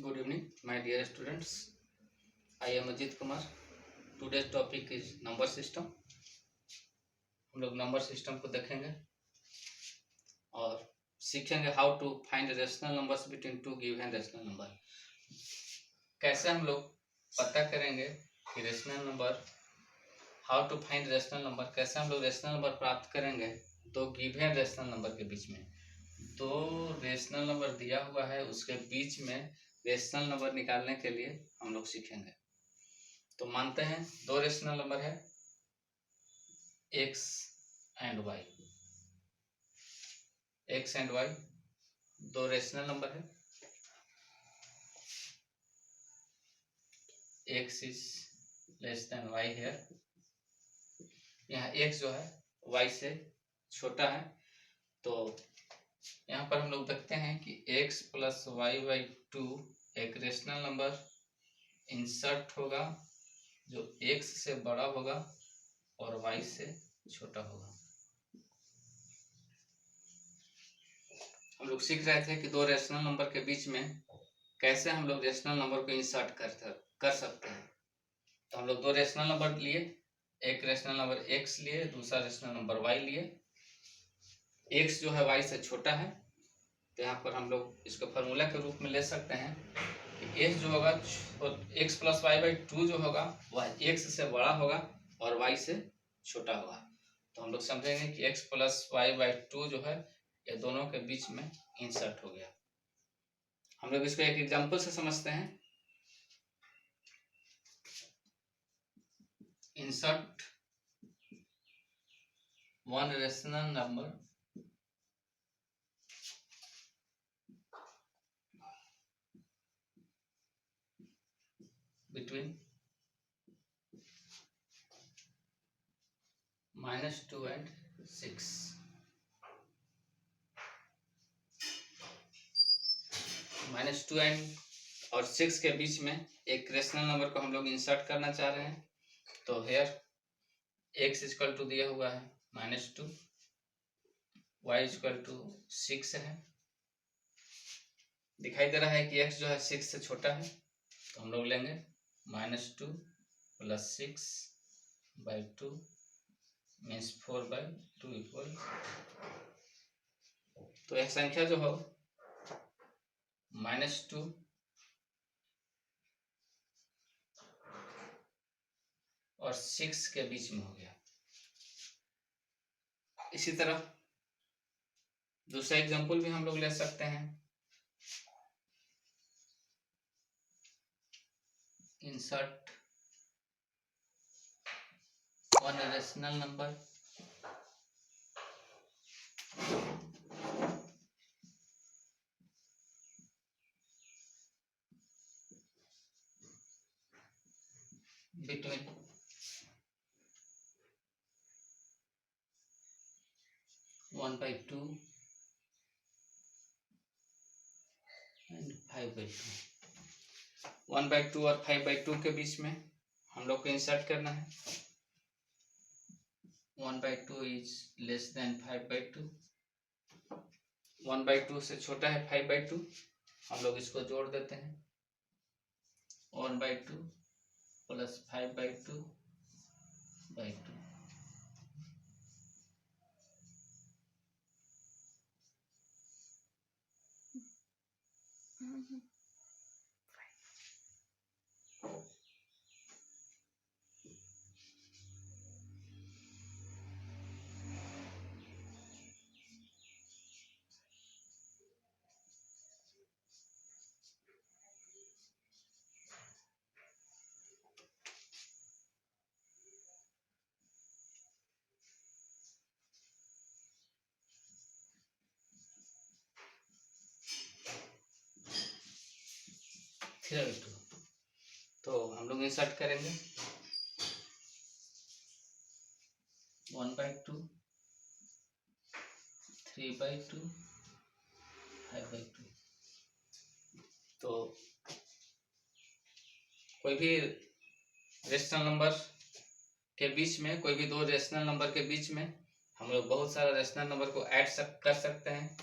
Good evening, my dear students. I am Ajit Kumar. Today's topic is number system. हम लोग number system को देखेंगे और सीखेंगे how to find rational numbers between two given rational number. कैसे हम लोग पता करेंगे कि rational number, how to find rational number, कैसे हम लोग रेशनल नंबर प्राप्त करेंगे दो गिवन रेशनल नंबर के बीच में। दो रेशनल नंबर दिया हुआ है, उसके बीच में रेशनल नंबर निकालने के लिए हम लोग सीखेंगे। तो मानते हैं दो रेशनल नंबर है x and y। x and y दो रेशनल नंबर है। x is less than y here. यहाँ x जो है y से छोटा है, तो यहाँ पर हम लोग देखते हैं कि x plus y by two एक रेशनल नंबर इंसर्ट होगा जो x से बड़ा होगा और y से छोटा होगा। हम लोग सीख रहे थे कि दो रेशनल नंबर के बीच में कैसे हम लोग रेशनल नंबर को इंसर्ट कर सकते हैं। तो हम लोग दो रेशनल नंबर लिए, एक रेशनल नंबर x लिए, दूसरा रेशनल नंबर y लिए। x जो है y से छोटा है, तो यहाँ पर हम लोग इसको फार्मूला के रूप में ले सकते हैं कि x जो होगा x plus y by two जो होगा वह x से बड़ा होगा और y से छोटा होगा। तो हम लोग समझेंगे कि x plus y by two जो है ये दोनों के बीच में इंसर्ट हो गया। हम लोग इसको एक एग्जांपल से समझते हैं। Insert one rational number between -2 and 6। -2 and और 6 के बीच में एक रेशनल नंबर को हम लोग इंसर्ट करना चाह रहे हैं। तो हेयर x इक्वल टू दिया हुआ है -2, y इक्वल टू 6 है। दिखाई दे रहा है कि x जो है 6 से छोटा है, तो हम लोग लेंगे -2 plus 6 by 2 means 4 by 2 equal. तो यह संख्या जो हो -2 और 6 के बीच में हो गया। इसी तरह दूसरा एग्जांपल भी हम लोग ले सकते हैं। Insert one rational number between 1/2 and 5/2। 1/2 और 5/2 के बीच में हम लोग को इंसर्ट करना है। 1/2 इज लेस देन 5/2। 1/2 से छोटा है 5/2। हम लोग इसको जोड़ देते हैं। 1/2 प्लस 5/2 बाई 2। तो हम लोग इंसर्ट करेंगे 1/2 3/2 5/2। तो कोई भी रेशनल नंबर के बीच में, कोई भी दो रेशनल नंबर के बीच में हम लोग बहुत सारा रेशनल नंबर को ऐड कर सकते हैं।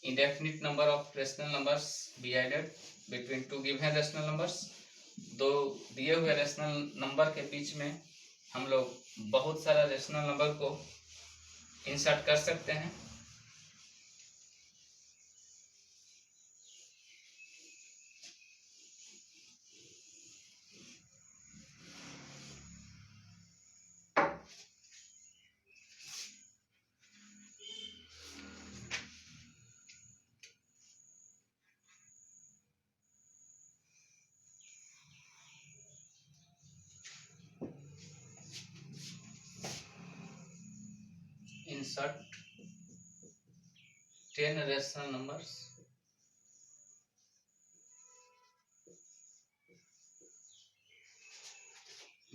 indefinite number of rational numbers be added between two given rational numbers। दो दिए हुए रेशनल नंबर के बीच में हम लोग बहुत सारा रेशनल नंबर को इंसर्ट कर सकते हैं। Insert 10 rational numbers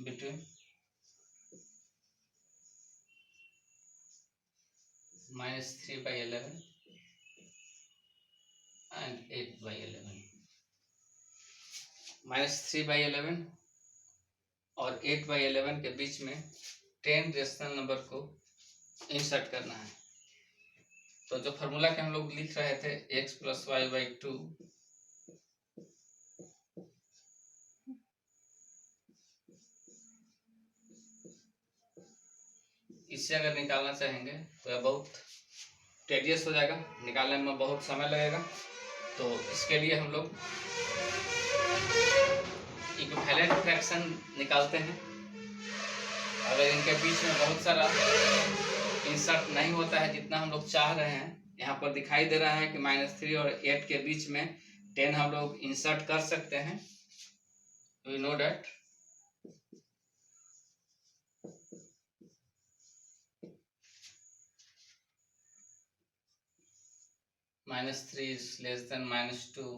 between -3/11 and 8/11। -3/11 और 8/11 के बीच में 10 रेशनल नंबर को इंसर्ट करना है। तो जो फॉर्मूला के हम लोग लिख रहे थे x + y/2, इससे अगर निकालना चाहेंगे तो यह बहुत टेडियस हो जाएगा, निकालने में बहुत समय लगेगा। तो इसके लिए हम लोग इक्विवेलेंट फ्रैक्शन निकालते हैं। अगर इनके बीच में बहुत सारा इंसर्ट नहीं होता है जितना हम लोग चाह रहे हैं, यहाँ पर दिखाई दे रहा है कि -3 और 8 के बीच में 10 हम लोग इंसर्ट कर सकते हैं। We know that -3 is less than -2,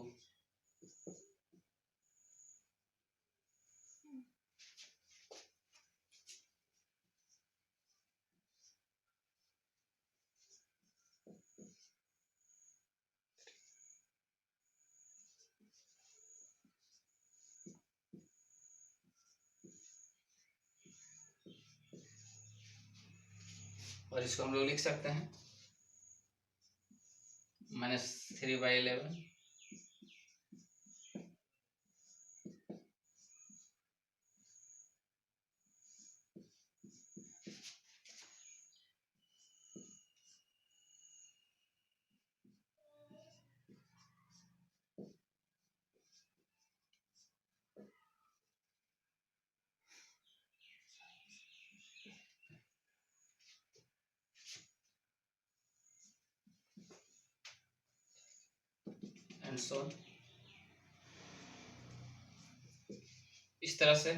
और इसको हम लोग लिख सकते हैं -3/11 एंड सो ऑन। इस तरह से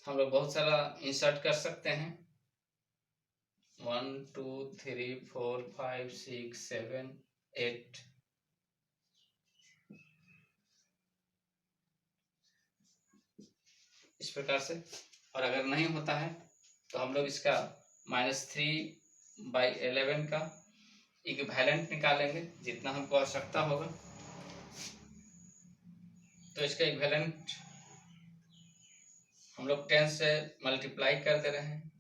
हम लोग बहुत सारा इंसर्ट कर सकते हैं। 1 2 3 4 5 6 7 8 इस प्रकार से। और अगर नहीं होता है तो हम लोग इसका -3/11 का इक्विवेलेंट निकालेंगे जितना हमको आवश्यकता होगा। तो इसका इक्विवेलेंट हम लोग 10 से मल्टीप्लाई कर दे रहे हैं।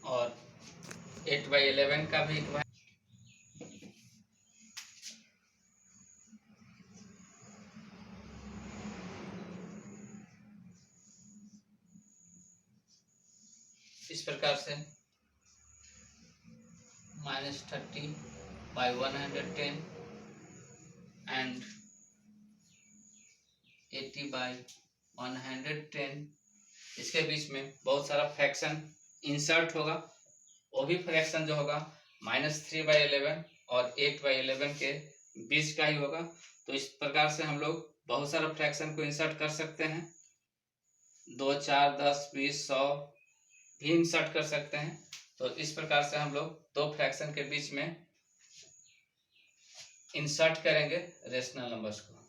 और 8/11 का भी इस प्रकार से -30/110 एंड 80/110 इसके बीच में बहुत सारा फ्रैक्शन इंसर्ट होगा। वो भी फ्रैक्शन जो होगा -3/11 और 8/11 के बीच का ही होगा। तो इस प्रकार से हम लोग बहुत सारा फ्रैक्शन को इंसर्ट कर सकते हैं। 2 4 10 20 100 भी इंसर्ट कर सकते हैं। तो इस प्रकार से हम लोग दो फ्रैक्शन के बीच में इंसर्ट करेंगे रेशनल नंबर्स को।